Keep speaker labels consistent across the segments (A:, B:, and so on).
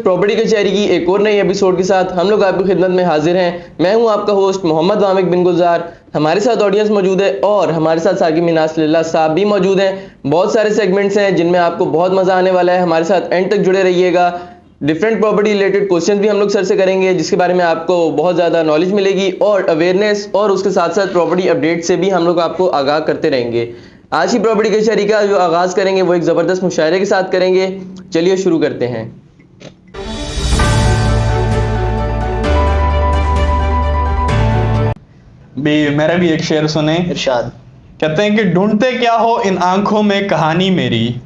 A: Property कचहरी की एक और नई एपिसोड के साथ हम लोग आपकी खिदमत में हाजिर हैं। मैं हूं आपका होस्ट मोहम्मद वामिक बिन गुलजार। हमारे साथ ऑडियंस मौजूद है और हमारे साथ साकी मिनास लिल्लाह साहब भी मौजूद हैं। बहुत सारे सेगमेंट्स हैं जिनमें आपको बहुत मज़ा आने वाला है। हमारे साथ एंड तक जुड़े रहिएगा। डिफरेंट प्रॉपर्टी रिलेटेड क्वेश्चन भी हम लोग सर से करेंगे, जिसके बारे में आपको बहुत ज़्यादा नॉलेज मिलेगी और अवेयरनेस, और उसके साथ साथ प्रॉपर्टी अपडेट से भी हम लोग आपको आगाह करते रहेंगे। आज की प्रॉपर्टी कचहरी का जो आगाज़ करेंगे वो एक ज़बरदस्त मुशायरे के साथ करेंगे। चलिए शुरू करते हैं।
B: मेरा भी एक शेर सुने।
C: इरशाद।
B: कहते हैं कि ढूंढते क्या हो इन आंखों में कहानी मेरी,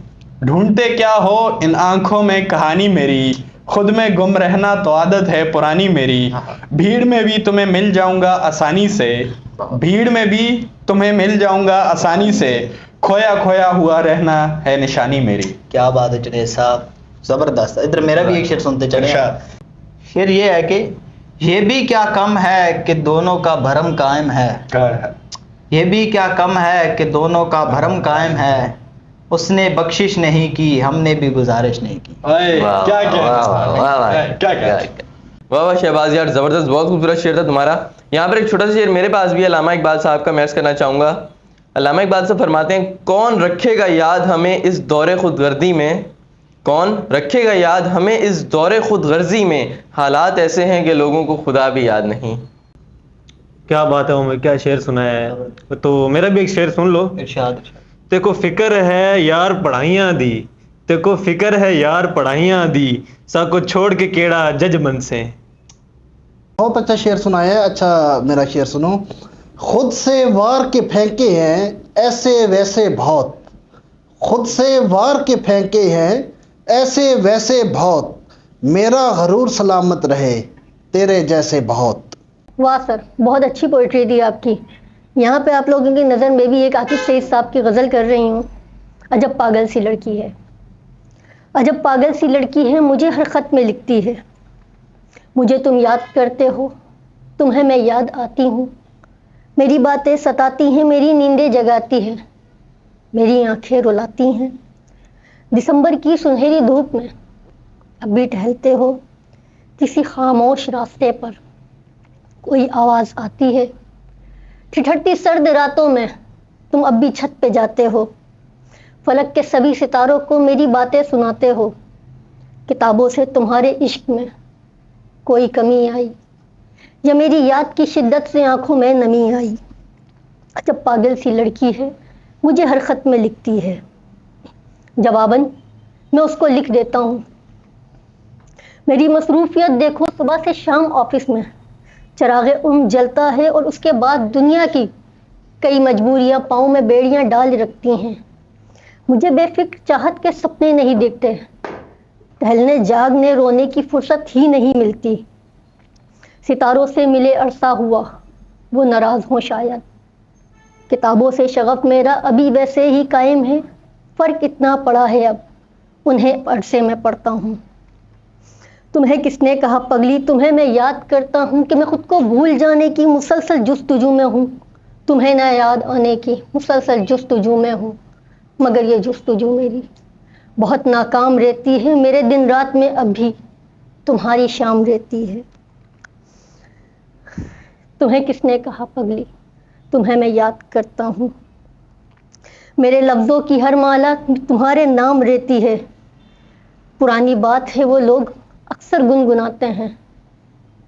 B: ढूंढते क्या हो इन आंखों में कहानी मेरी, खुद में गुम रहना तो आदत है पुरानी मेरी। भीड़ में भी तुम्हें मिल जाऊंगा आसानी से, भीड़ में भी तुम्हें मिल जाऊंगा आसानी से, खोया खोया हुआ रहना है निशानी मेरी।
C: क्या बात है जुनैद साहब, जबरदस्त। इधर मेरा भी एक शेर सुनते चले। शेर ये है कि ये भी क्या कम है कि दोनों का भरम कायम है, ये भी क्या कम है कि दोनों का भरम कायम है, उसने बख्शिश नहीं की हमने भी गुजारिश नहीं की।
A: वाह वाह शहबाज यार, ज़बरदस्त, बहुत खूबसूरत शेर था तुम्हारा। यहाँ पर एक छोटा सा शेर मेरे पास भी है, अल्लामा इकबाल साहब का, मैं अर्ज़ करना चाहूँगा। अल्लामा इकबाल साहब फरमाते हैं, कौन रखेगा याद हमें इस दौरे खुदगर्दी में, कौन रखेगा याद हमें इस दौरे खुदगर्जी में, हालात ऐसे हैं कि लोगों को खुदा भी याद नहीं।
D: क्या बात है उमर, क्या शेर सुना है। तो मेरा भी एक शेर सुन लो।
C: इरशाद।
D: तेको फिक्र है यार पढ़ाइयाँ दी, तेको फिक्र है यार पढ़ाइयाँ दी, साको छोड़ के केड़ा जज मन से।
E: बहुत अच्छा शेर सुनाया है। अच्छा मेरा शेर सुनो। खुद से वार के फेंके हैं ऐसे वैसे बहुत, खुद से वार के फेंके हैं ऐसे वैसे बहुत, मेरा गरूर सलामत रहे तेरे जैसे बहुत।
F: वाह सर, बहुत अच्छी पोइट्री थी आपकी। यहाँ पे आप लोगों की नज़र में भी एक आतिफ सईद साहब की गज़ल कर रही हूँ। अजब पागल सी लड़की है, अजब पागल सी लड़की है, मुझे हर ख़त में लिखती है। मुझे तुम याद करते हो, तुम्हें मैं याद आती हूँ, मेरी बातें सताती हैं, मेरी नींदें जगाती हैं, मेरी आंखें रुलाती हैं। दिसंबर की सुनहरी धूप में अब भी टहलते हो, किसी खामोश रास्ते पर कोई आवाज़ आती है। ठिठुरती सर्द रातों में तुम अब भी छत पे जाते हो, फलक के सभी सितारों को मेरी बातें सुनाते हो। किताबों से तुम्हारे इश्क में कोई कमी आई, या मेरी याद की शिद्दत से आंखों में नमी आई। जब पागल सी लड़की है, मुझे हर खत में लिखती है। जवाबन मैं उसको लिख देता हूँ। मेरी मसरूफियत देखो, सुबह से शाम ऑफिस में चरागे जलता है, और उसके बाद दुनिया की कई मजबूरियाँ पाँव में बेड़ियाँ डाल रखती हैं। मुझे बेफिक्र चाहत के सपने नहीं देखते, टहलने जागने रोने की फुर्सत ही नहीं मिलती। सितारों से मिले अरसा हुआ, वो नाराज़ हों शायद। किताबों से शगफ मेरा अभी वैसे ही कायम है, फ़र्क इतना पड़ा है अब उन्हें अरसे में पढ़ता हूँ। तुम्हें किसने कहा पगली, तुम्हें मैं याद करता हूँ कि मैं खुद को भूल जाने की मुसलसल जुस्तजू में हूँ। तुम्हें ना याद आने की मुसलसल जुस्तजू में हूँ, मगर ये जुस्तजू मेरी बहुत नाकाम रहती है। मेरे दिन रात में अब भी तुम्हारी शाम रहती है। तुम्हें किसने कहा पगली, तुम्हें मैं याद करता हूँ, मेरे लफ्ज़ों की हर माला तुम्हारे नाम रहती है। पुरानी बात है वो लोग अक्सर गुनगुनाते हैं,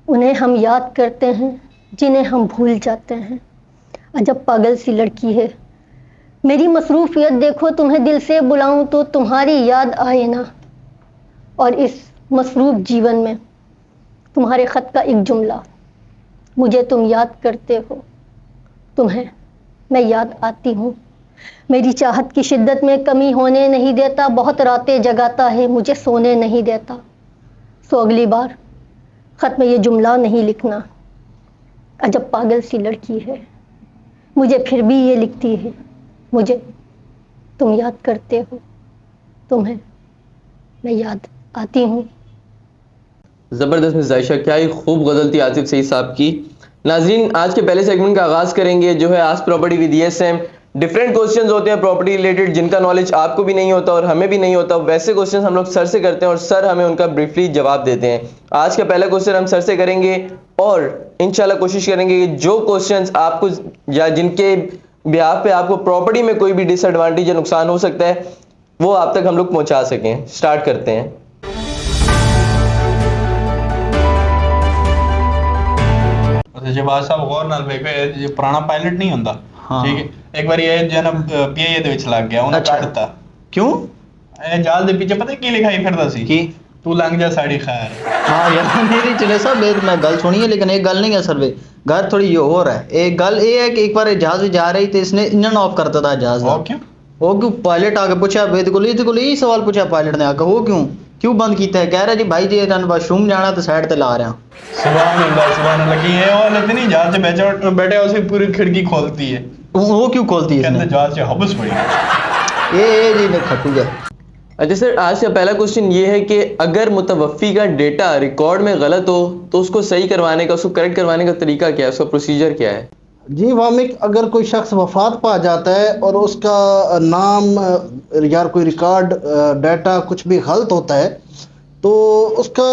F: उन्हें हम याद करते हैं जिन्हें हम भूल जाते हैं। अजब पागल सी लड़की है, मेरी मसरूफियत देखो, तुम्हें दिल से बुलाऊं तो तुम्हारी याद आए ना। और इस मसरूफ जीवन में तुम्हारे ख़त का एक जुमला, मुझे तुम याद करते हो, तुम्हें मैं याद आती हूँ, मेरी चाहत की शिद्दत में कमी होने नहीं देता, बहुत रातें जगाता है, मुझे सोने नहीं देता। सो अगली बार ख़त में ये जुमला नहीं लिखना। अजब पागल सी लड़की है, मुझे फिर भी ये लिखती है, मुझे तुम याद करते हो, तुम्हें मैं याद आती हूँ।
A: ज़बरदस्त मिस आयशा, क्या ही खूब गज़ल थी आतिफ सईद साहब की। नाज़रीन, आज के पहले सेगमेंट का आगाज़ करेंगे जो है ask property with ESM। Different questions होते हैं प्रॉपर्टी रिलेटेड जिनका नॉलेज आपको भी नहीं होता और हमें भी नहीं होता, वैसे क्वेश्चंस हम लोग सर से करते हैं और सर हमें उनका ब्रीफली जवाब देते हैं। आज का पहला क्वेश्चन हम सर से करेंगे और इंशाल्लाह कोशिश करेंगे कि जो क्वेश्चंस आपको या जिनके बिहाफ पे आपको प्रॉपर्टी में कोई भी डिसएडवांटेज या नुकसान हो सकता है वो आप तक हम लोग पहुंचा सकें। स्टार्ट करते हैं।
B: ਜਵਾਬ ਸਾਹਿਬ ਗੌਰ ਨਾਲ ਵੇਖੋ, ਇਹ ਪੁਰਾਣਾ ਪਾਇਲਟ ਨਹੀਂ ਹੁੰਦਾ, ਠੀਕ ਹੈ। ਇੱਕ ਵਾਰੀ ਇਹ ਜਨਮ ਪੀਏ ਦੇ ਵਿੱਚ ਲੱਗ ਗਿਆ, ਉਹਨੇ ਕੱਢ ਦਿੱਤਾ।
C: ਕਿਉਂ?
B: ਇਹ ਜਾਲ ਦੇ ਪਿੱਛੇ ਪਤਾ ਕੀ ਲਿਖਾਈ ਫਿਰਦਾ ਸੀ?
C: ਕੀ?
B: ਤੂੰ ਲੰਘ ਜਾ ਸਾਡੀ ਖੈਰ।
C: हाँ यार मेरी चले साहब एक मैं गल सुनी है, लेकिन एक गल नहीं है सर्वे, घर थोड़ी ये और है। एक गल ये है कि एक बार जहाज में जा रही थी, इसने इंजन ऑफ करता था जहाज का।
B: क्यों?
C: वो क्यों? पायलट आके पूछा, बिल्कुल यही सवाल पूछा पायलट ने आके, वो क्यों बंद किया है? कह रहा जी भाई जी वाशरूम जाना तो साइड ते ला रहा।
B: सुभान अल्लाह लगी है। और इतनी जहाज से बैठे उसे पूरी खिड़की खोलती है।
C: वो क्यों खोलती है?
B: कहते जहाज से हबस पड़ी।
C: ये जी ने खट्टू है।
A: अच्छा सर, आज का पहला क्वेश्चन ये है कि अगर मुतवफ़ी का डेटा रिकॉर्ड में गलत हो तो उसको सही करवाने का, उसको करेक्ट करवाने का तरीका क्या है, उसका प्रोसीजर क्या है?
E: जी वामिक, अगर कोई शख्स वफात पा जाता है और उसका नाम या कोई रिकॉर्ड डाटा कुछ भी गलत होता है तो उसका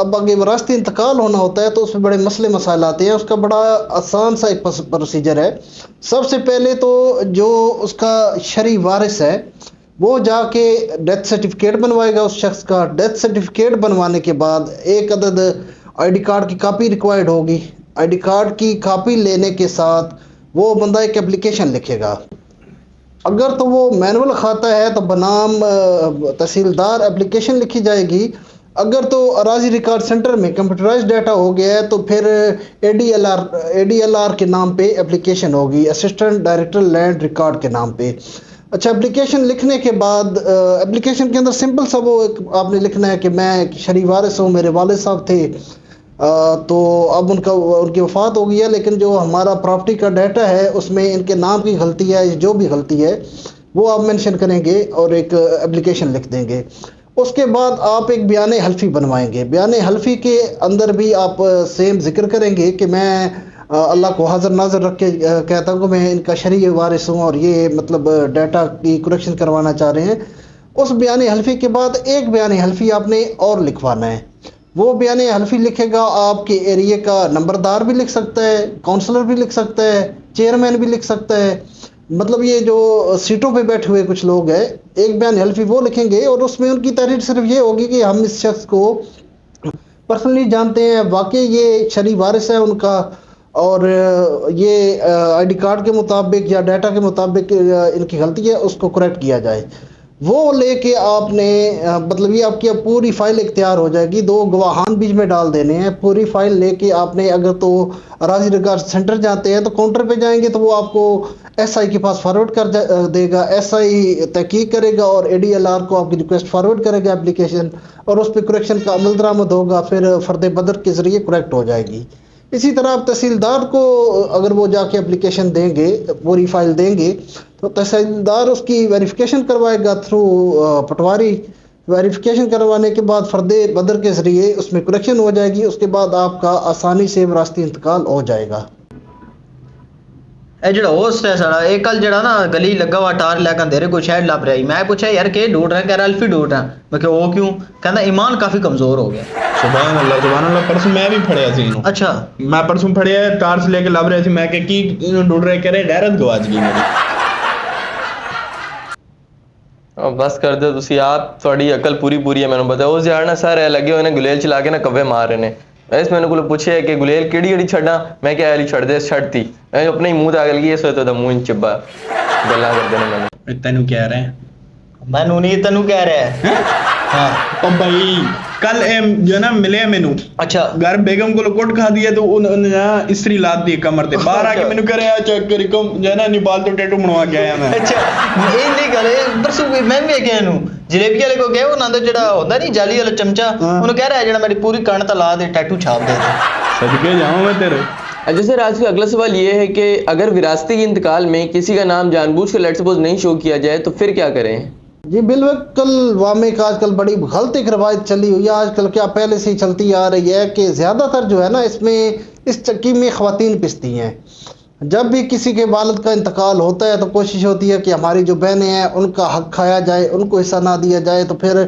E: अब आगे विरासती इंतकाल होना होता है तो उसमें बड़े मसले मसाइल आते हैं। उसका बड़ा आसान सा एक प्रोसीजर है। सबसे पहले तो जो उसका शरई वारिस है वो जाके डेथ सर्टिफिकेट बनवाएगा उस शख्स का। डेथ सर्टिफिकेट बनवाने के बाद एक अदद आईडी कार्ड की कापी रिक्वायर्ड होगी। आईडी कार्ड की कापी लेने के साथ वो बंदा एक एप्लीकेशन लिखेगा। अगर तो वो मैनुअल खाता है तो बनाम तहसीलदार एप्लीकेशन लिखी जाएगी। अगर तो अराजी रिकॉर्ड सेंटर में कंप्यूटराइज डाटा हो गया है तो फिर एडीएलआर के नाम पे एप्लीकेशन होगी, असिस्टेंट डायरेक्टर लैंड रिकॉर्ड के नाम पे। अच्छा, एप्लीकेशन लिखने के बाद एप्लीकेशन के अंदर सिंपल सा वो आपने लिखना है कि मैं एक शरई वारिस हूँ, मेरे वालिद साहब थे तो अब उनकी वफ़ात हो गई है, लेकिन जो हमारा प्रॉपर्टी का डाटा है उसमें इनके नाम की गलती है, जो भी गलती है वो आप मेंशन करेंगे और एक एप्लीकेशन लिख देंगे। उसके बाद आप एक बयान हल्फी बनवाएंगे। बयान हल्फी के अंदर भी आप सेम जिक्र करेंगे कि मैं अल्लाह को हाजिर नाज़र रख के कहता हूँ कि मैं इनका शरई वारिस हूँ और ये मतलब डाटा की करेक्शन करवाना चाह रहे हैं। उस बयान हल्फी के बाद एक बयान हल्फी आपने और लिखवाना है। वो बयान हल्फी लिखेगा, आपके एरिया का नंबरदार भी लिख सकता है, काउंसलर भी लिख सकता है, चेयरमैन भी लिख सकता है, मतलब ये जो सीटों पे बैठे हुए कुछ लोग हैं। एक बयान हल्फी वो लिखेंगे और उसमें उनकी तहरीर सिर्फ ये होगी कि हम इस शख्स को पर्सनली जानते हैं, वाकई ये शरई वारिस है उनका और ये आईडी कार्ड के मुताबिक या डाटा के मुताबिक इनकी गलती है, उसको करेक्ट किया जाए। वो लेके आपने मतलब ये आपकी अब पूरी फाइल इख्तियार हो जाएगी। 2 गवाहान बीच में डाल देने हैं। पूरी फाइल लेके आपने अगर तो अराजी रिकॉर्ड सेंटर जाते हैं तो काउंटर पे जाएंगे तो वो आपको एसआई के पास फॉरवर्ड कर देगा। एसआई तहकीक करेगा और एडीएलआर को आपकी रिक्वेस्ट फॉरवर्ड करेगा एप्लीकेशन, और उस पर करेक्शन का अमल दरामद होगा, फिर फर्द बदर के ज़रिए करेक्ट हो जाएगी। इसी तरह आप तहसीलदार को अगर वो जाके एप्लीकेशन देंगे, पूरी फाइल देंगे तो तहसीलदार उसकी वेरिफिकेशन करवाएगा थ्रू पटवारी। वेरिफिकेशन करवाने के बाद फर्द बदर के ज़रिए उसमें करेक्शन हो जाएगी। उसके बाद आपका आसानी से विरासती इंतकाल हो जाएगा।
C: ਇਹ ਜਿਹੜਾ ਹੋਸਟ ਹੈ ਸਾਡਾ, ਇਹ ਕੱਲ ਜਿਹੜਾ ਨਾ ਗਲੀ ਲੱਗਾ ਵਾ ਟਾਰ ਲੈ ਕੇ ਅੰਧੇਰੇ ਕੋਈ ਸ਼ਾਇਦ ਲੱਭ ਰਿਹਾ। ਮੈਂ ਪੁੱਛਿਆ ਯਾਰ ਕਿ ਢੂੰढ रहा? कह रहा अल्फी ढूंढ रहा। मैं क्या वो क्यों? कहना ईमान काफी कमजोर हो गया।
B: ਸੁਭਾਨ ਅੱਲਾਹ। ਪਰਸੋਂ ਮੈਂ ਵੀ ਫੜਿਆ ਸੀ ਇਹਨੂੰ।
C: अच्छा,
B: ਮੈਂ ਪਰਸੋਂ ਫੜਿਆ, ਟਾਰਚ ਲੈ ਕੇ ਲੱਭ ਰਿਹਾ ਸੀ। ਮੈਂ ਕਿ ਕੀ ਢੂੰढ ਰਿਹਾ? ਕਹ ਰਹੇ ਡੈਰਤ ਗਵਾਚ ਗਈ ਮੇਰੀ।
A: बस कर दो तुसी आप, थोड़ी अकल पूरी है। मैंने बताया उस यार ना सर लगे हुए ने गुलेल चला के ना कव्वे मार रहे ने। इस मैंने को पूछे कि गुलेल केड़ी छड़ा, मैं क्या वाली छड़ दे छड़ती, मैं अपने ही मुंह ते आगल गई सोता मुंह इन चिब्बा गल्ला कर देने मैंने।
B: ਤੈਨੂੰ ਕਹਿ ਰਹੇ
C: मैनू नहीं तेनू कह रहा है। हाँ,
B: ओ भाई कल जो ना मिले मैनू
C: अच्छा
B: घर बेगम को कोट खा दिया तो उन्होंने ना इस्त्री लाद दी कमर ते बाहर आके मैनू करे चेक करी को जो ना नेपाल तो टैटू बनवा के आया मैं।
C: अच्छा ये नहीं गल परसों मैं भी गया नु जलेबी वाले को गया, वो ना जेड़ा होंदा नहीं जाली वाला चमचा, उन्होंने कह रहा है जेड़ा मेरी पूरी कण ता ला दे टैटू छाप दे।
B: सदके जाऊं मैं तेरे।
A: अच्छा सर, आज का अगला सवाल ये है कि अगर विरासती इंतकाल में किसी का नाम जानबूझ कर लेट सपोज नहीं शो किया जाए तो फिर क्या करें?
E: जी बिल्कुल वामे का आजकल बड़ी गलत एक रवायत चली हुई है। आजकल क्या पहले से ही चलती आ रही है कि ज़्यादातर जो है ना इसमें इस चक्की में ख़वातीन पिसती हैं। जब भी किसी के वालिद का इंतकाल होता है तो कोशिश होती है कि हमारी जो बहनें हैं उनका हक खाया जाए, उनको हिस्सा ना दिया जाए। तो फिर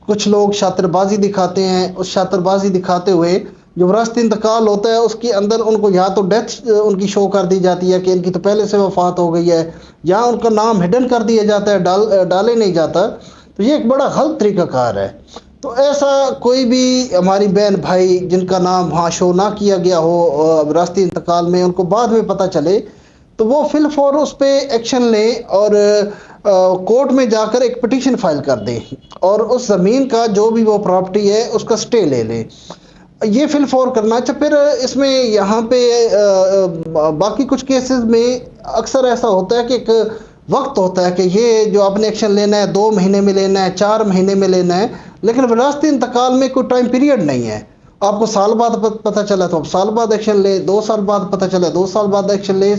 E: कुछ लोग शातिरबाजी दिखाते हैं, उस शातिरबाजी दिखाते हुए जो विरासती इंतकाल होता है उसके अंदर उनको या तो डेथ उनकी शो कर दी जाती है कि इनकी तो पहले से वफात हो गई है, या उनका नाम हिडन कर दिया जाता है, डाले नहीं जाता। तो ये एक बड़ा गलत तरीक़ाकार है। तो ऐसा कोई भी हमारी बहन भाई जिनका नाम वहाँ शो ना किया गया हो विरासती इंतकाल में, उनको बाद में पता चले तो वो फिल फौर उस पर एक्शन लें और कोर्ट में जाकर एक पिटीशन फाइल कर दें और उस ज़मीन का जो भी वो प्रॉपर्टी है उसका स्टे ले लें। ये फिल फौर करना। अच्छा, फिर इसमें यहाँ पे बाकी कुछ केसेस में अक्सर ऐसा होता है कि एक वक्त होता है कि ये जो आपने एक्शन लेना है 2 महीने में लेना है, 4 महीने में लेना है, लेकिन विरासती इंतकाल में कोई टाइम पीरियड नहीं है। आपको साल बाद पता चला तो आप साल बाद एक्शन ले, 2 साल बाद पता चला 2 साल बाद एक्शन ले।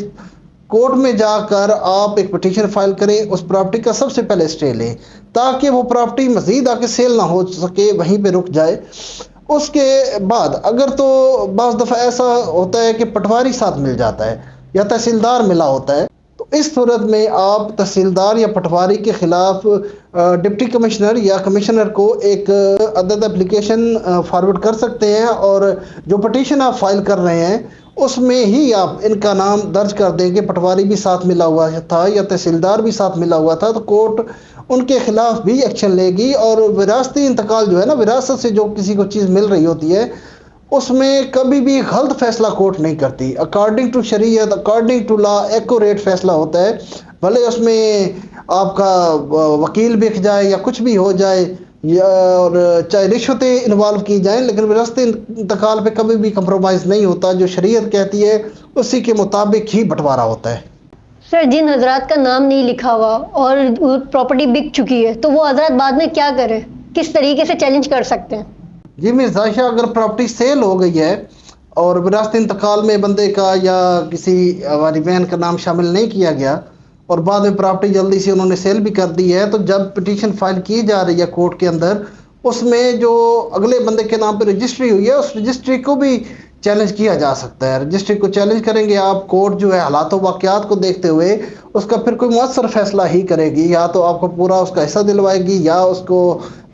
E: कोर्ट में जाकर आप एक पिटीशन फाइल करें, उस प्रॉपर्टी का सबसे पहले स्टे लें ताकि वो प्रॉपर्टी मज़ीद आके सेल ना हो सके, वहीं पे रुक जाए। उसके बाद अगर तो बाज़ दफ़ा ऐसा होता है कि पटवारी साथ मिल जाता है या तहसीलदार मिला होता है, तो इस सूरत में आप तहसीलदार या पटवारी के ख़िलाफ़ डिप्टी कमिश्नर या कमिश्नर को एक अदद एप्लीकेशन फॉरवर्ड कर सकते हैं और जो पटिशन आप फाइल कर रहे हैं उसमें ही आप इनका नाम दर्ज कर देंगे। पटवारी भी साथ मिला हुआ था या तहसीलदार भी साथ मिला हुआ था, तो कोर्ट उनके खिलाफ भी एक्शन लेगी। और विरासती इंतकाल जो है ना, विरासत से जो किसी को चीज़ मिल रही होती है उसमें कभी भी गलत फैसला कोर्ट नहीं करती। अकॉर्डिंग टू शरीयत, अकॉर्डिंग टू लॉ एक्यूरेट फैसला होता है। भले उसमें आपका वकील बिक जाए या कुछ भी हो जाए और चाहे रिश्वतें इन्वॉल्व की जाएं, लेकिन विरासती इंतकाल पे कभी भी कंप्रोमाइज़ नहीं होता। जो शरीयत कहती है उसी के मुताबिक ही बंटवारा होता है।
F: सर, जिन हजरात का नाम नहीं लिखा हुआ और प्रॉपर्टी बिक चुकी है तो वो हजरात बाद में क्या करें, किस तरीके से चैलेंज कर सकते हैं?
E: जी मिस आयशा, अगर प्रॉपर्टी सेल हो गई है और विरासती इंतकाल में बंदे का या किसी हमारी बहन का नाम शामिल नहीं किया गया और बाद में प्रॉपर्टी जल्दी से उन्होंने सेल भी कर दी है, तो जब पिटीशन फाइल की जा रही है कोर्ट के अंदर, उसमें जो अगले बंदे के नाम पर रजिस्ट्री हुई है उस रजिस्ट्री को भी चैलेंज किया जा सकता है। रजिस्ट्री को चैलेंज करेंगे आप, कोर्ट जो है हालात वाक़यात को देखते हुए उसका फिर कोई मुअस्सर फैसला ही करेगी, या तो आपको पूरा उसका हिस्सा दिलवाएगी या उसको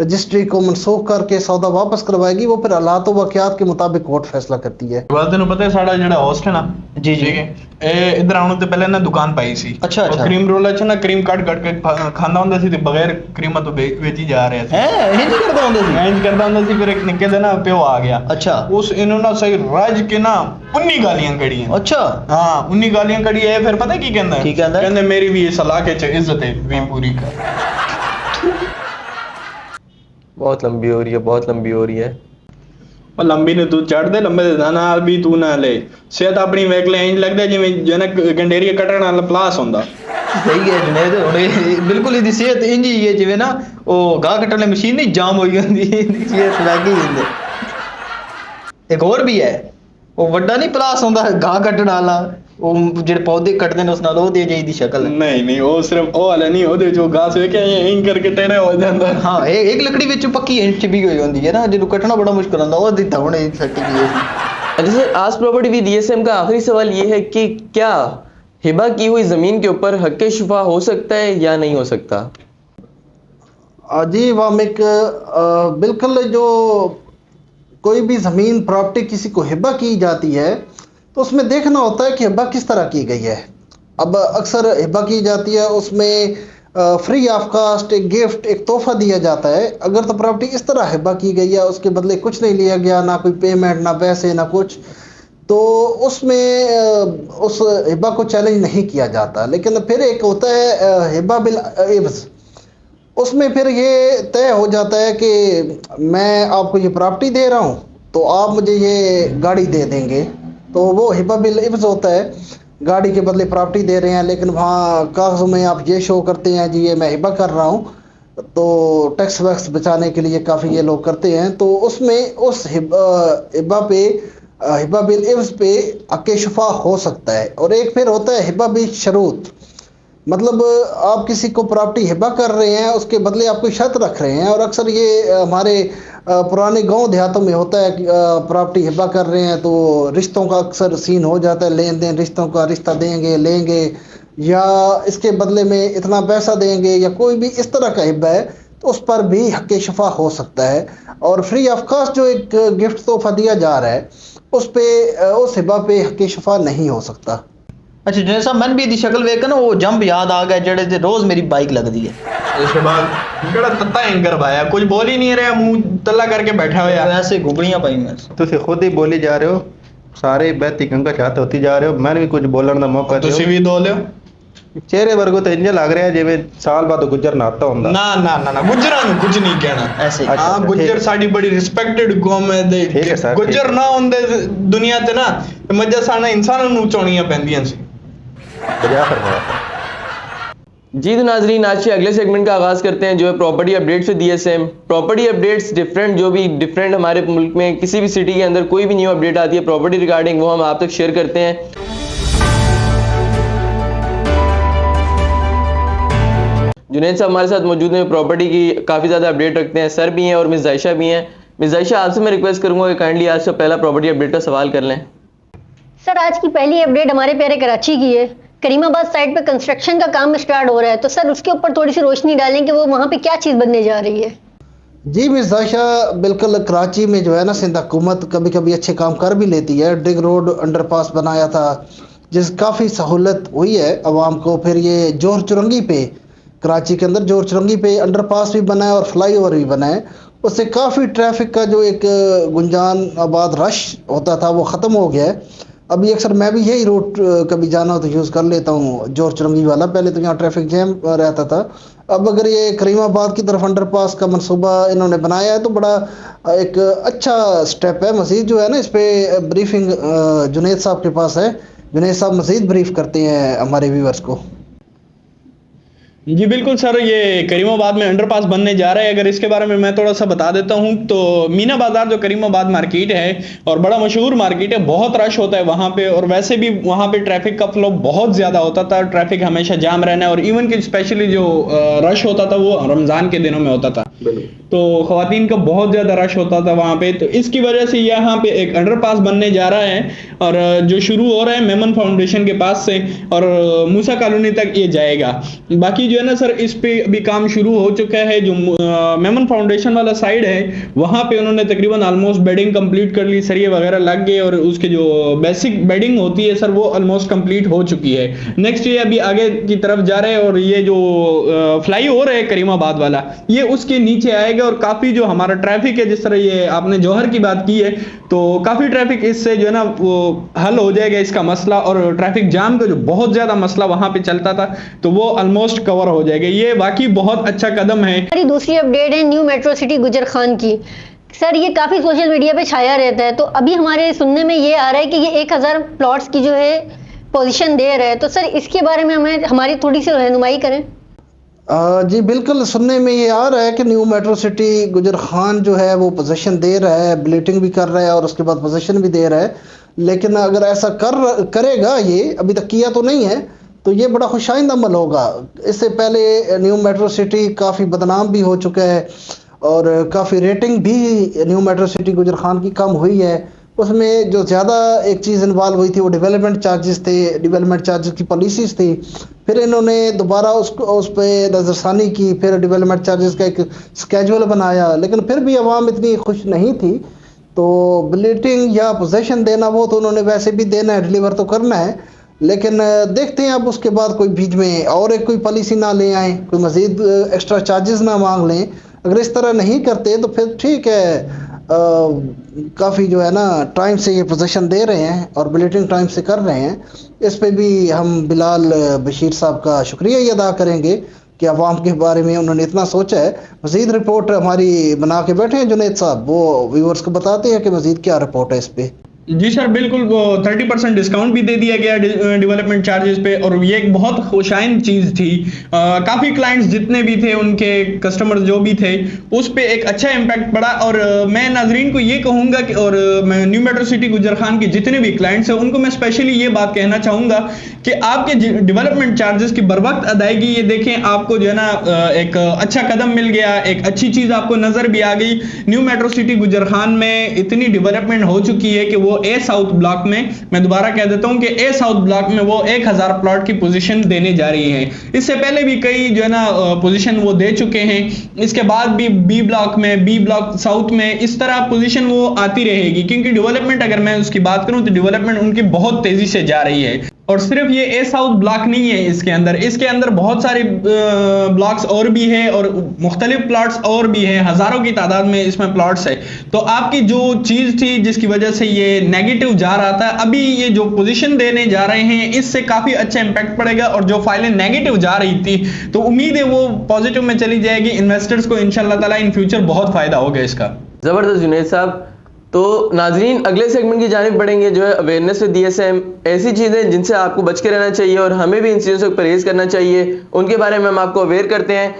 E: रजिस्ट्री को मनसूख करके सौदा वापस करवाएगी। वो फिर हालात वाक़यात के मुताबिक कोर्ट फैसला करती है।
B: बात तेन पता है साड़ा जेड़ा होस्ट है ना
C: जी जी
B: इधर आने तो पहले ना दुकान पाई सी।
C: अच्छा।
B: क्रीम रोल अच्छा ना क्रीम काट के खांदा हुंदा सी ते बगैर क्रीमा तो बेची जा रहे थे।
C: इंज करदा हुंदा सी,
B: इंज करदा हुंदा सी। फिर एक निक्के दा ना प्यो आ गया।
C: अच्छा।
B: उस इन्होंने सही राज के ना 19 गालियां कड़ी हैं।
C: अच्छा।
B: हाँ 19 गालियां कड़ी है। फिर पता की कहंदा है?
C: की कहंदा है?
B: कहंदे मेरी भी सलाह के इज्जत है भी पूरी कर।
A: बहुत लंबी हो रही है, बहुत लंबी हो रही है।
B: और लंबी ने तू चढ़ दे, लंबे दे ना भी तू ना ले। सेहत अपनी वेख ले, इंज लगदा जिवें जने गंडेरी कटण वाला प्लास हुंदा।
C: सही है जुनेद, हुण बिल्कुल इहदी सेहत इंज ही है जिवें ना ओ गाह कट्टण वाली मशीन नहीं जाम होई हुंदी, सेहत लग ही इंदे। एक और भी है, वो वड्डा नहीं प्लास हुंदा गाह कट्टण वाला, ਉਹ ਜਿਹੜੇ ਪੌਦੇ ਕੱਟਦੇ ਨੇ ਉਸ ਨਾਲ ਉਹਦੇ ਜਿਹੀ ਦੀ ਸ਼ਕਲ
B: ਨਹੀਂ ਨਹੀਂ ਉਹ ਸਿਰਫ ਉਹ ਵਾਲਾ ਨਹੀਂ, ਉਹਦੇ ਜੋ ਗਾਸ ਵੇਖਿਆ ਇੰਜ ਕਰਕੇ ਟੇੜਾ ਹੋ ਜਾਂਦਾ।
C: ਹਾਂ ਇਹ ਇੱਕ ਲੱਕੜੀ ਵਿੱਚ ਪੱਕੀ ਇੰਚ ਵੀ ਹੋਈ ਹੁੰਦੀ ਹੈ ਨਾ, ਜਿਹਨੂੰ ਕੱਟਣਾ ਬੜਾ ਮੁਸ਼ਕਲ ਹੁੰਦਾ, ਉਹ ਦਿੱਤਾ ਹੁਣ ਇਹ ਸੈੱਟ की है।
A: अच्छा सर, आज प्रॉपर्टी विद DSM का आखिरी सवाल ये है कि क्या हिबा की हुई ज़मीन के ऊपर हक़ शुफा हो सकता है या नहीं हो सकता?
E: जी वामिक, बिल्कुल जो कोई भी ज़मीन प्रॉपर्टी किसी को हिबा की जाती है तो उसमें देखना होता है कि हिबा किस तरह की गई है। अब अक्सर हिबा की जाती है उसमें फ्री ऑफ कास्ट एक गिफ्ट, एक तोहफा दिया जाता है। अगर तो प्रॉपर्टी इस तरह हिबा की गई है, उसके बदले कुछ नहीं लिया गया, ना कोई पेमेंट, ना पैसे, ना कुछ, तो उसमें उस हिबा को चैलेंज नहीं किया जाता। लेकिन फिर एक होता है हिबा बिल इव्ज़, उसमें फिर ये तय हो जाता है कि मैं आपको ये प्रॉपर्टी दे रहा हूँ तो आप मुझे ये गाड़ी दे देंगे, तो वो हिबा बिल इव्ज़ होता है। गाड़ी के बदले प्रॉपर्टी दे रहे हैं, लेकिन वहाँ कागज़ों में आप ये शो करते हैं जी ये मैं हिबा कर रहा हूँ, तो टैक्स वैक्स बचाने के लिए काफ़ी ये लोग करते हैं। तो उसमें उस हिबा पे हिबा बिल इव्ज़ पे हक़ शुफा हो सकता है। और एक फिर होता है हिबा बिल शरूत, मतलब आप किसी को प्रॉपर्टी हिबा कर रहे हैं, उसके बदले आप कोई शर्त रख रहे हैं। और अक्सर ये हमारे पुराने गांव देहातों में होता है कि प्रॉपर्टी हिबा कर रहे हैं तो रिश्तों का अक्सर सीन हो जाता है, लेन देन रिश्तों का, रिश्ता देंगे लेंगे या इसके बदले में इतना पैसा देंगे या कोई भी इस तरह का हिबा है तो उस पर भी हक़ शफा हो सकता है। और फ्री ऑफ कॉस्ट जो एक गिफ्ट तोहफा दिया जा रहा है उस पे उस हिबा पे हक़ शफा नहीं हो सकता।
C: अच्छा जुनेद साहब, मैंने भी दी शक्ल वेख के ना वो जंप याद आ गया जेड़े ते रोज मेरी बाइक लगती है।
B: उसके बाद बड़ा तत्ता एंकर भाया, कुछ बोल ही नहीं रहा, मुंह तल्ला करके बैठा हुआ है।
C: ऐसे घुगड़ियां पाई मैं
G: ਤੁਸੀਂ ਖੁਦ ਹੀ ਬੋਲੀ ਜਾ ਰਹੇ ਹੋ, ਸਾਰੇ ਬਹਿਤੀ ਕੰਗਾ ਚਾਹਤ ਹੋਤੀ ਜਾ ਰਹੇ ਹੋ, ਮੈਨੂੰ ਵੀ ਕੁਝ ਬੋਲਣ ਦਾ ਮੌਕਾ ਦਿਓ।
B: ਤੁਸੀਂ ਵੀ ਦੋ ਲਿਓ।
G: ਚਿਹਰੇ ਵਰਗੋ ਤਾਂ ਇੰਜ ਲੱਗ ਰਿਹਾ ਜਿਵੇਂ ਸਾਲ ਬਾਅਦ ਗੁੱਜਰ ਨਾਤਾ ਹੁੰਦਾ।
B: ਨਾ ਨਾ ਨਾ ਨਾ, ਗੁੱਜਰਾਂ ਨੂੰ ਕੁਝ ਨਹੀਂ ਕਹਿਣਾ।
C: ऐसे
G: अच्छा,
B: ਹਾਂ, ਗੁੱਜਰ ਸਾਡੀ ਬੜੀ ਰਿਸਪੈਕਟਡ ਕੌਮ ਹੈ ਦੇ
G: ਠੀਕ ਹੈ ਸਰ,
B: ਗੁੱਜਰ ਨਾ ਹੁੰਦੇ ਦੁਨੀਆ ਤੇ ਨਾ ਮੱਝਾਂ ਸਾਨਾ ਇਨਸਾਨਾਂ ਨੂੰ ਚੋਣੀਆਂ ਪੈਂਦੀਆਂ ਸੀ।
G: ਬਜਾ ਫਰਮਾਇਆ।
A: जी तो नाजरीन, आज के अगले सेगमेंट का आगाज़ करते हैं जो है property updates with DSM। Property updates different, जो भी डिफरेंट हमारे मुल्क में किसी भी सिटी के अंदर कोई भी न्यू अपडेट आती है प्रॉपर्टी रिगार्डिंग, वो हम आप तक शेयर करते हैं। जुनैद साहब हमारे साथ मौजूद हैं, प्रॉपर्टी की काफ़ी ज़्यादा अपडेट रखते हैं, सर भी हैं और मिस जायशा भी हैं। मिस जायशा, आपसे मैं रिक्वेस्ट करूँगा कि काइंडली आज से पहला प्रॉपर्टी अपडेट का सवाल कर लें।
F: सर आज की पहली अपडेट हमारे प्यारे कराची की है। करीमाबाद साइड पे कंस्ट्रक्शन का काम स्टार्ट हो रहा है, तो सर उसके ऊपर थोड़ी सी रोशनी डालें कि वो वहाँ पे क्या चीज़ बनने जा रही है।
E: जी मिस जायशा, बिल्कुल कराची में जो है ना सिंध हुकूमत कभी कभी अच्छे काम कर भी लेती है। डिग रोड अंडरपास बनाया था जिस काफ़ी सहूलत हुई है आवाम को। फिर ये जोर चुरंगी पे, कराची के अंदर जोर चुरंगी पे अंडरपास भी बना है और फ्लाई ओवर भी बना है। उससे काफ़ी ट्रैफिक का जो एक गुंजान आबाद रश होता था वो ख़त्म हो गया है। अभी अक्सर मैं भी यही रूट कभी जाना हो तो यूज़ कर लेता हूँ, जोर चुरंगी वाला। पहले तो यहाँ ट्रैफिक जैम रहता था। अब अगर ये करीमाबाद की तरफ अंडरपास का मनसूबा इन्होंने बनाया है तो बड़ा एक अच्छा स्टेप है। मज़ीद जो है ना इस पर ब्रीफिंग जुनैद साहब के पास है, जुनैद साहब मज़ीद ब्रीफ करते हैं हमारे व्यूअर्स को।
B: जी बिल्कुल सर, ये करीमाबाद में अंडरपास बनने जा रहा है। अगर इसके बारे में मैं थोड़ा सा बता देता हूँ तो मीना बाज़ार जो करीमाबाद मार्केट है और बड़ा मशहूर मार्केट है, बहुत रश होता है वहाँ पे। और वैसे भी वहाँ पे ट्रैफिक का फ्लो बहुत ज़्यादा होता था, ट्रैफिक हमेशा जाम रहना है। और इवन कि स्पेशली जो रश होता था वो रमज़ान के दिनों में होता था, तो ख़वातीन का बहुत ज़्यादा रश होता था वहाँ पे। तो इसकी वजह से यहाँ पे एक अंडरपास बनने जा रहा है और जो शुरू हो रहा है मेमन फाउंडेशन के पास से और मूसा कॉलोनी तक ये जाएगा। बाकी जो है ना सर, इस पे अभी काम शुरू हो चुका है। जो मेमन फाउंडेशन वाला साइड है वहाँ पे उन्होंने तकरीबन ऑलमोस्ट बेडिंग कंप्लीट कर ली, सरिये वगैरह लग गए और उसके जो बेसिक बेडिंग होती है सर वो ऑलमोस्ट कंप्लीट हो चुकी है। नेक्स्ट ये अभी आगे की तरफ जा रहे हैं और ये जो फ्लाई ओवर है करीमाबाद वाला ये उसके नीचे आएगा। और काफ़ी जो हमारा ट्रैफिक है, जिस तरह ये आपने जौहर की बात की है, तो काफ़ी ट्रैफिक इससे जो है ना वो हल हो जाएगा इसका मसला। और ट्रैफिक जाम का जो बहुत ज़्यादा मसला वहाँ पे चलता था तो वो ऑलमोस्ट कवर हो जाएगा। ये बाकी बहुत अच्छा कदम है।
F: हमारी दूसरी अपडेट है न्यू मेट्रो सिटी गुजर खान की। सर ये काफ़ी सोशल मीडिया पे छाया रहता है, तो अभी हमारे सुनने में ये आ रहा है कि ये 1000 प्लॉट्स की जो है पोजीशन दे रहे हैं, तो सर इसके बारे में हमें हमारी थोड़ी सी रहनुमाई करें।
E: जी बिल्कुल, सुनने में ये आ रहा है कि न्यू मेट्रो सिटी गुजर खान जो है वो पोजीशन दे रहा है, बिलेटिंग भी कर रहा है और उसके बाद पोजीशन भी दे रहा है। लेकिन अगर ऐसा करेगा, ये अभी तक किया तो नहीं है, तो ये बड़ा खुशाइंद अमल होगा। इससे पहले न्यू मेट्रो सिटी काफ़ी बदनाम भी हो चुका है और काफ़ी रेटिंग भी न्यू मेट्रो सिटी गुजर खान की कम हुई है। उसमें जो ज़्यादा एक चीज़ इन्वॉल्व हुई थी वो डेवलपमेंट चार्जेस थे, डेवलपमेंट चार्जेस की पॉलिसीज़ थी। फिर इन्होंने दोबारा उस पर नज़रसानी की, फिर डेवलपमेंट चार्जेस का एक स्केजुअल बनाया, लेकिन फिर भी आवाम इतनी खुश नहीं थी। तो बिलेटिंग या पोजेशन देना वो तो उन्होंने वैसे भी देना है, डिलीवर तो करना है, लेकिन देखते हैं अब उसके बाद कोई बीच में और एक कोई पॉलिसी ना ले आए, कोई मज़ीद एक्स्ट्रा चार्जेस ना मांग लें। अगर इस तरह नहीं करते तो फिर ठीक है, काफ़ी जो है ना टाइम से ये पोजीशन दे रहे हैं और बिलेटिंग टाइम से कर रहे हैं। इस पे भी हम बिलाल बशीर साहब का शुक्रिया ही अदा करेंगे कि आवाम के बारे में उन्होंने इतना सोचा है। मज़ीद रिपोर्ट हमारी बना के बैठे हैं जुनैद साहब, वो व्यूअर्स को बताते हैं कि मज़ीद क्या रिपोर्ट है इस पर।
B: जी सर बिल्कुल, वो 30% डिस्काउंट भी दे दिया गया डेवलपमेंट चार्जेस पे, और ये एक बहुत खुशाइन चीज़ थी। काफ़ी क्लाइंट्स जितने भी थे, उनके कस्टमर्स जो भी थे, उस पे एक अच्छा इम्पैक्ट पड़ा। और मैं नाजरीन को ये कहूँगा कि, और मैं न्यू मेट्रो सिटी गुजर खान के जितने भी क्लाइंट्स हैं उनको मैं स्पेशली ये बात कहना चाहूँगा कि आपके डेवलपमेंट चार्जेस की बर वक्त अदायगी, ये देखें आपको जो है ना एक अच्छा कदम मिल गया, एक अच्छी चीज़ आपको नज़र भी आ गई। न्यू मेट्रो सिटी गुजर खान में इतनी डेवलपमेंट हो चुकी है कि वो ए साउथ ब्लॉक में, मैं दोबारा कह देता हूं कि ए साउथ ब्लॉक में वो 1000 प्लॉट की पोजीशन देने जा रही है। इससे पहले भी कई जो है ना पोजीशन वो दे चुके हैं, इसके बाद भी बी ब्लॉक में, बी ब्लॉक साउथ में, इस तरह पोजीशन वो आती रहेगी, क्योंकि डेवलपमेंट अगर मैं उसकी बात करूं तो डेवलपमेंट उनकी बहुत तेजी से जा रही है। और सिर्फ ये ए साउथ ब्लॉक नहीं है, इसके अंदर बहुत सारे ब्लॉक्स और भी है, और मुख्तलिफ प्लॉट्स और भी हैं, हजारों की तादाद में इसमें प्लॉट्स है। तो आपकी जो चीज़ थी जिसकी वजह से ये नेगेटिव जा रहा था, अभी ये जो पोजीशन देने जा रहे हैं इससे काफ़ी अच्छा इम्पैक्ट पड़ेगा, और जो फाइलें नेगेटिव जा रही थी तो उम्मीद है वो पॉजिटिव में चली जाएगी। इन्वेस्टर्स को इंशाल्लाह ताला इन फ्यूचर बहुत फ़ायदा होगा इसका।
A: ज़बरदस्त जुनैद साहब। तो नाजरीन, अगले सेगमेंट की जानिब बढ़ेंगे, जो है अवेयरनेस विद DSM। ऐसी चीज़ें जिनसे आपको बच के रहना चाहिए और हमें भी इन चीज़ों से परहेज़ करना चाहिए, उनके बारे में हम आपको अवेयर करते हैं।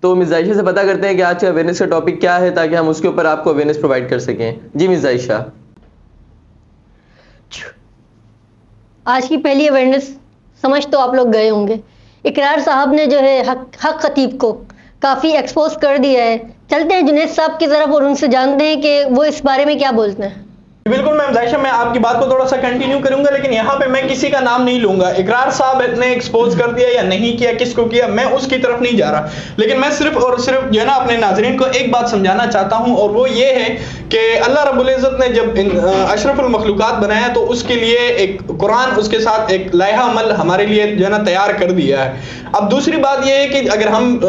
A: तो मिस आयशा से पता करते हैं कि आज का अवेयरनेस का टॉपिक क्या है, ताकि हम उसके ऊपर आपको अवेयरनेस प्रोवाइड कर सकें। जी मिस आयशा।
F: आज की पहली अवेयरनेस समझ तो आप लोग गए होंगे। इकरार साहब ने जो है हक खतीब को काफ़ी एक्सपोज कर दिया है। चलते हैं जुनैद साहब की तरफ और उनसे जानते हैं कि वो इस बारे में क्या बोलते हैं।
B: बिल्कुल मैम जायशा, मैं आपकी बात को थोड़ा सा कंटिन्यू करूंगा, लेकिन यहाँ पे मैं किसी का नाम नहीं लूंगा। इकरार साहब ने एक्सपोज कर दिया या नहीं किया, किसको किया, मैं उसकी तरफ नहीं जा रहा, लेकिन मैं सिर्फ और सिर्फ जो है ना अपने नाजरीन को एक बात समझाना चाहता हूँ, और वो ये है कि अल्लाह रब्बुल इज़्ज़त ने जब अशरफुल मखलूकात बनाया तो उसके लिए एक कुरान, उसके साथ एक लाइहा अमल हमारे लिए जो है ना तैयार कर दिया है। अब दूसरी बात यह है कि अगर हम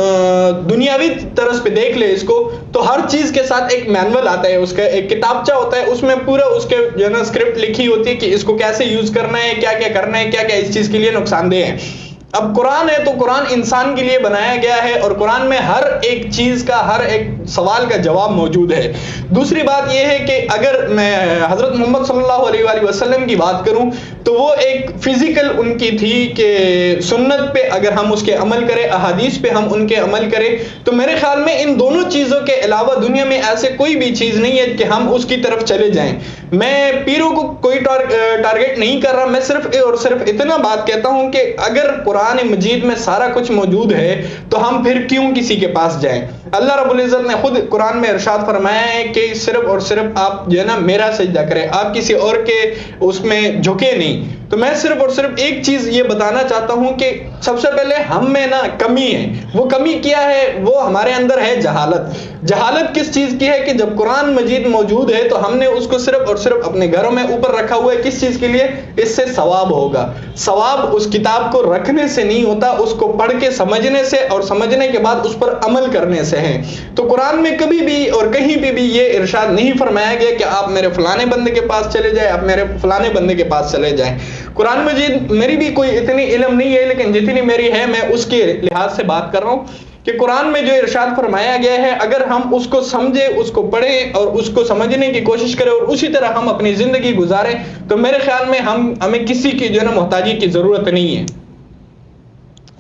B: दुनियावी तरफ पे देख ले इसको, तो हर चीज के साथ एक मैनुअल आता है, उसका एक किताबचा होता है, उसमें पूरा उसके जो है ना स्क्रिप्ट लिखी होती है कि इसको कैसे यूज करना है, क्या क्या करना है, क्या क्या इस चीज के लिए नुकसानदेह है। अब कुरान है तो कुरान इंसान के लिए बनाया गया है, और कुरान में हर एक चीज का, हर एक सवाल का जवाब मौजूद है। दूसरी बात यह है कि अगर मैं हजरत मोहम्मद सल्लल्लाहु अलैहि वसल्लम की बात करूं तो वो एक फिजिकल उनकी थी कि सुन्नत पे अगर हम उसके अमल करें, अहादीस पे हम उनके अमल करें, तो मेरे ख्याल में इन दोनों चीजों के अलावा दुनिया में ऐसे कोई भी चीज नहीं है कि हम उसकी तरफ चले जाएं। मैं पीरों को कोई टारगेट नहीं कर रहा, मैं सिर्फ और सिर्फ इतना बात कहता हूं कि अगर कुरान मजीद में सारा कुछ मौजूद है तो हम फिर क्यों किसी के पास जाएं। अल्लाह रब्बुल इज़्ज़त ने खुद कुरान में इरशाद फरमाया है कि सिर्फ और सिर्फ आप जो है ना मेरा सजदा करें, आप किसी और के उसमें झुके नहीं। तो मैं सिर्फ और सिर्फ एक चीज ये बताना चाहता हूं कि सबसे पहले हम में ना कमी है। वो कमी क्या है? वो हमारे अंदर है जहालत। जहालत किस चीज की है कि जब कुरान मजीद मौजूद है तो हमने उसको सिर्फ और सिर्फ अपने घरों में ऊपर रखा हुआ है। किस चीज के लिए? इससे सवाब होगा। सवाब उस किताब को रखने से नहीं होता, उसको पढ़ के समझने से, और समझने के बाद उस पर अमल करने से है। तो कुरान में कभी भी और कहीं भी ये इरशाद नहीं फरमाया गया कि आप मेरे फलाने बंदे के पास चले जाए, आप मेरे फलाने बंदे के पास चले जाएं। कुरान मजीद मेरी भी कोई इतनी इल्म नहीं है, लेकिन जितनी मेरी है मैं उसके लिहाज से बात कर रहा हूँ कि कुरान में जो इरशाद फरमाया गया है, अगर हम उसको समझे, उसको पढ़ें और उसको समझने की कोशिश करें और उसी तरह हम अपनी जिंदगी गुजारें, तो मेरे ख्याल में हमें किसी की जो है ना मोहताजी की जरूरत नहीं है।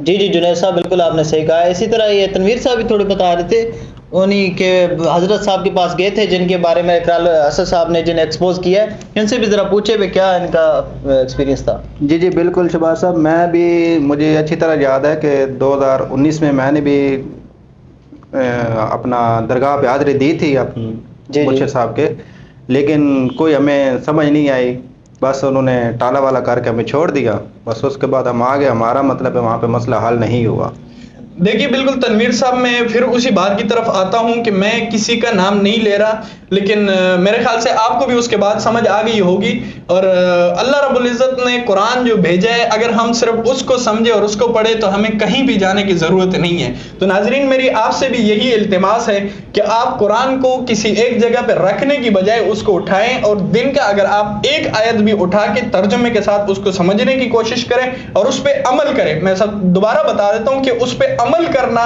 C: जी जी जुनैद साहब, बिल्कुल आपने सही कहा। इसी तरह ये तनवीर साहब भी थोड़े बता रहे थे, उन्हीं के हजरत साहब के पास गए थे जिनके बारे में इकरार असद साहब ने जिन्हें एक्सपोज किया है, इनसे भी ज़रा पूछे भी क्या इनका एक्सपीरियंस था।
G: जी जी बिल्कुल शहबाज साहब, मैं भी, मुझे अच्छी तरह याद है कि 2019 में मैंने भी अपना दरगाह पे हाज़िरी दी थी अपने मुर्शिद साहब के, लेकिन कोई हमें समझ नहीं आई। बस उन्होंने टाला वाला करके हमें छोड़ दिया। बस उसके बाद हम आ गए। हमारा मतलब है वहाँ पे मसला हल नहीं हुआ।
B: देखिए बिल्कुल तनवीर साहब, मैं फिर उसी बात की तरफ आता हूं कि मैं किसी का नाम नहीं ले रहा, लेकिन मेरे ख्याल से आपको भी उसके बाद समझ आ गई होगी। और अल्लाह रब्बुल इज़्ज़त ने कुरान जो भेजा है, अगर हम सिर्फ उसको समझे और उसको पढ़े तो हमें कहीं भी जाने की ज़रूरत नहीं है। तो नाजरीन, मेरी आपसे भी यही इल्तिमास है कि आप कुरान को किसी एक जगह पर रखने की बजाय उसको उठाएं, और दिन का अगर आप एक आयत भी उठा के तर्जुमे के साथ उसको समझने की कोशिश करें और उस पर अमल करें। मैं सब दोबारा बता देता हूँ कि उस पर عمل کرنا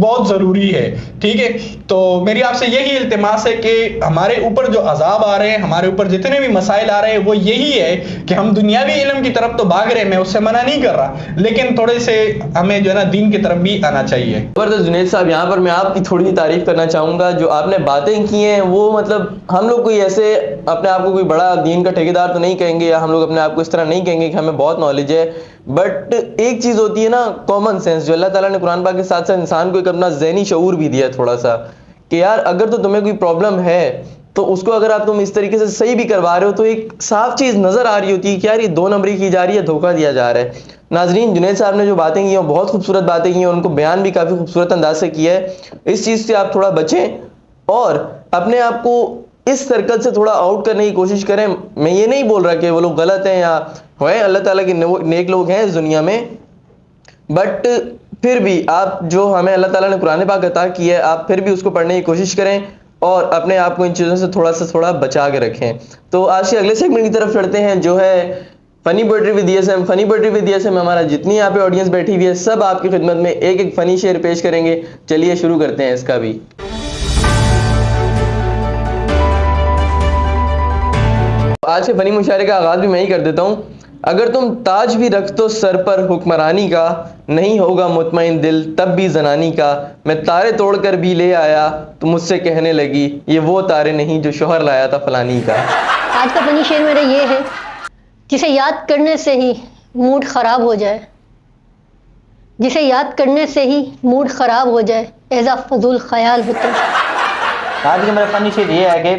B: بہت ضروری ہے. ٹھیک ہے, تو میری آپ سے یہی التماس ہے کہ ہمارے اوپر جو عذاب آ رہے ہیں, ہمارے اوپر جتنے بھی مسائل آ رہے ہیں, وہ یہی ہے کہ ہم دنیاوی علم کی طرف تو بھاگ رہے ہیں, میں اس سے منع نہیں کر رہا, لیکن تھوڑے سے ہمیں جو ہے نا دین کی طرف بھی آنا چاہیے.
A: جنید صاحب, یہاں پر میں آپ کی تھوڑی سی تعریف کرنا چاہوں گا. جو آپ نے باتیں کی ہیں وہ مطلب ہم لوگ کوئی ایسے اپنے آپ کو کوئی بڑا دین کا ٹھیکیدار تو نہیں کہیں گے, یا ہم لوگ اپنے آپ کو اس طرح نہیں کہیں گے کہ ہمیں بہت نالج ہے, بٹ ایک چیز ہوتی ہے نا کامن سینس, جو اللہ تعالیٰ نے قرآن پاک کے ساتھ ساتھ انسان کو ایک اپنا ذہنی شعور بھی دیا تھوڑا سا, کہ یار اگر تو تمہیں کوئی پرابلم ہے تو اس کو اگر آپ تم اس طریقے سے صحیح بھی کروا رہے ہو تو ایک صاف چیز نظر آ رہی ہوتی ہے کہ یار یہ 2 نمبری کی جا رہی ہے, دھوکہ دیا جا رہا ہے. ناظرین, جنید صاحب نے جو باتیں کی ہیں وہ بہت خوبصورت باتیں کی ہیں, ان کو بیان بھی کافی خوبصورت انداز سے کیا ہے. اس چیز سے آپ تھوڑا بچیں اور اپنے آپ کو اس سرکل سے تھوڑا آؤٹ کرنے کی کوشش کریں. میں یہ نہیں بول رہا کہ وہ لوگ غلط ہیں یا ہوئے, اللہ تعالیٰ کے نیک لوگ ہیں اس دنیا میں, بٹ پھر بھی آپ جو ہمیں اللہ تعالیٰ نے قرآن پاک عطا کی ہے, آپ پھر بھی اس کو پڑھنے کی کوشش کریں اور اپنے آپ کو ان چیزوں سے تھوڑا بچا کے رکھیں. تو آج کے اگلے سیگمنٹ کی طرف چڑھتے ہیں, جو ہے فنی پوئٹری ود ایس ایم. فنی پوئٹری ود ایس ایم میں ہمارا جتنی یہاں پہ آڈینس بیٹھی ہوئی ہے سب آپ کی خدمت میں ایک ایک فنی شعر پیش کریں گے. چلیے شروع کرتے ہیں اس کا بھی. آج کے فنی مشاعرے کا آغاز بھی میں ہی کر دیتا ہوں. اگر تم تاج بھی رکھ تو سر پر حکمرانی کا, نہیں ہوگا مطمئن دل تب بھی زنانی کا. میں تارے توڑ کر بھی لے آیا تو مجھ سے کہنے لگی یہ وہ تارے نہیں جو شوہر لایا تھا فلانی کا.
F: آج کا فنی شعر میرا یہ ہے, جسے یاد کرنے سے ہی موڈ خراب ہو جائے, جسے یاد کرنے سے ہی موڈ خراب ہو جائے, ایزا فضول خیال ہوتا.
C: آج کا میرا فنی شعر یہ ہے کہ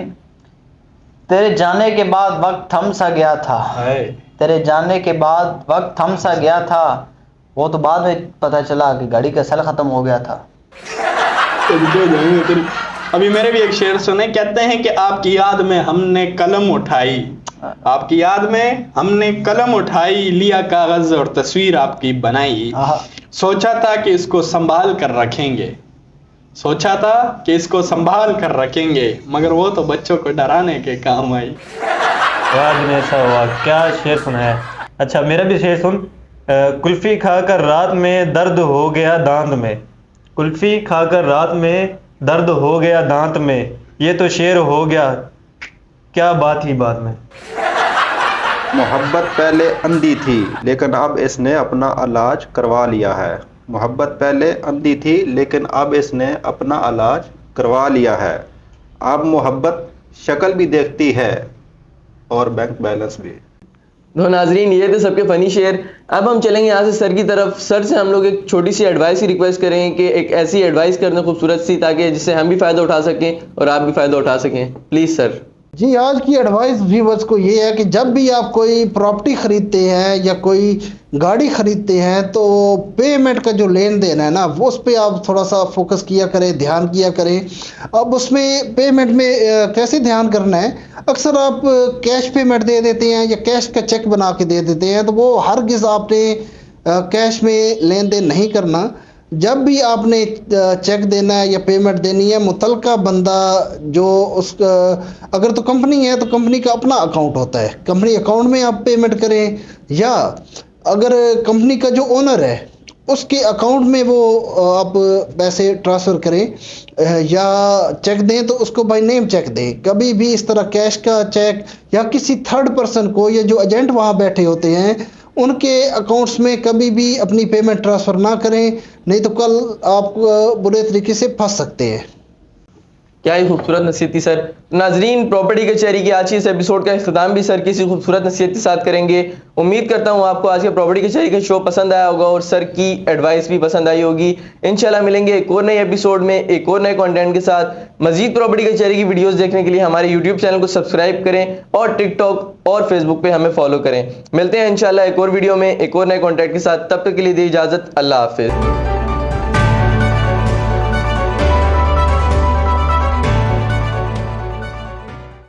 C: تیرے جانے کے بعد وقت تھم سا گیا تھا, تیرے جانے کے بعد وقت تھم سا گیا تھا, وہ تو بعد میں پتہ چلا کہ گاڑی کا سیل ختم ہو گیا تھا.
B: ابھی میرے بھی ایک شعر سنے, کہتے ہیں کہ آپ کی یاد میں ہم نے قلم اٹھائی, آپ کی یاد میں ہم نے قلم اٹھائی, لیا کاغذ اور تصویر آپ کی بنائی, سوچا تھا کہ اس کو سنبھال کر رکھیں گے, سوچا تھا کہ اس کو سنبھال کر رکھیں گے, مگر وہ تو بچوں کو ڈرانے کے کام آئی.
D: واہ جنید صاحب واہ, کیا شعر سنا ہے. اچھا میرا بھی شعر سن. کلفی کھا کر رات میں درد ہو گیا دانت میں, کلفی کھا کر رات میں درد ہو گیا دانت میں, یہ تو شعر ہو گیا کیا بات ہی بات میں.
G: محبت پہلے اندھی تھی لیکن اب اس نے اپنا علاج کروا لیا ہے. محبت پہلے اندھی تھی لیکن اب اس نے اپنا علاج کروا لیا ہے. اب محبت شکل بھی دیکھتی ہے اور بینک بیلنس بھی.
A: تو ناظرین, یہ تھے سب کے فنی شعر. اب ہم چلیں گے یہاں سے سر کی طرف. سر سے ہم لوگ ایک چھوٹی سی ایڈوائس کی ریکویسٹ کریں کہ ایک ایسی ایڈوائس کر دیں خوبصورت سی, تاکہ جس سے ہم بھی فائدہ اٹھا سکیں اور آپ بھی فائدہ اٹھا سکیں. Please sir.
E: جی, آج کی ایڈوائس ویورز کو یہ ہے کہ جب بھی آپ کوئی پراپرٹی خریدتے ہیں یا کوئی گاڑی خریدتے ہیں تو پیمنٹ کا جو لین دین ہے نا, وہ اس پہ آپ تھوڑا سا فوکس کیا کریں, دھیان کیا کریں. اب اس میں پیمنٹ میں کیسے دھیان کرنا ہے, اکثر آپ کیش پیمنٹ دے دیتے ہیں یا کیش کا چیک بنا کے دے دیتے ہیں, تو وہ ہرگز آپ نے کیش میں لین دین نہیں کرنا. جب بھی آپ نے چیک دینا ہے یا پیمنٹ دینی ہے, متعلقہ بندہ جو اس کا, اگر تو کمپنی ہے تو کمپنی کا اپنا اکاؤنٹ ہوتا ہے, کمپنی اکاؤنٹ میں آپ پیمنٹ کریں, یا اگر کمپنی کا جو اونر ہے اس کے اکاؤنٹ میں وہ آپ پیسے ٹرانسفر کریں, یا چیک دیں تو اس کو بائی نیم چیک دیں. کبھی بھی اس طرح کیش کا چیک یا کسی تھرڈ پرسن کو, یا جو ایجنٹ وہاں بیٹھے ہوتے ہیں ان کے اکاؤنٹس میں کبھی بھی اپنی پیمنٹ ٹرانسفر نہ کریں, نہیں تو کل آپ برے طریقے سے پھنس سکتے ہیں.
A: کیا ہی خوبصورت نصیحت تھی سر. ناظرین, پراپرٹی کچہری کی آج کی اس ایپیسوڈ کا اختتام بھی سر کسی خوبصورت نصیحت کے ساتھ کریں گے. امید کرتا ہوں آپ کو آج کے پراپرٹی کچہری کا شو پسند آیا ہوگا اور سر کی ایڈوائس بھی پسند آئی ہوگی. انشاءاللہ ملیں گے ایک اور نئے ایپیسوڈ میں ایک اور نئے کنٹینٹ کے ساتھ. مزید پراپرٹی کچہری کی ویڈیوز دیکھنے کے لیے ہمارے یوٹیوب چینل کو سبسکرائب کریں اور ٹک ٹاک اور فیس بک پہ ہمیں فالو کریں. ملتے ہیں انشاءاللہ ایک اور ویڈیو میں ایک اور نئے کنٹینٹ کے ساتھ. تب تک کے لیے دی اجازت. اللہ حافظ.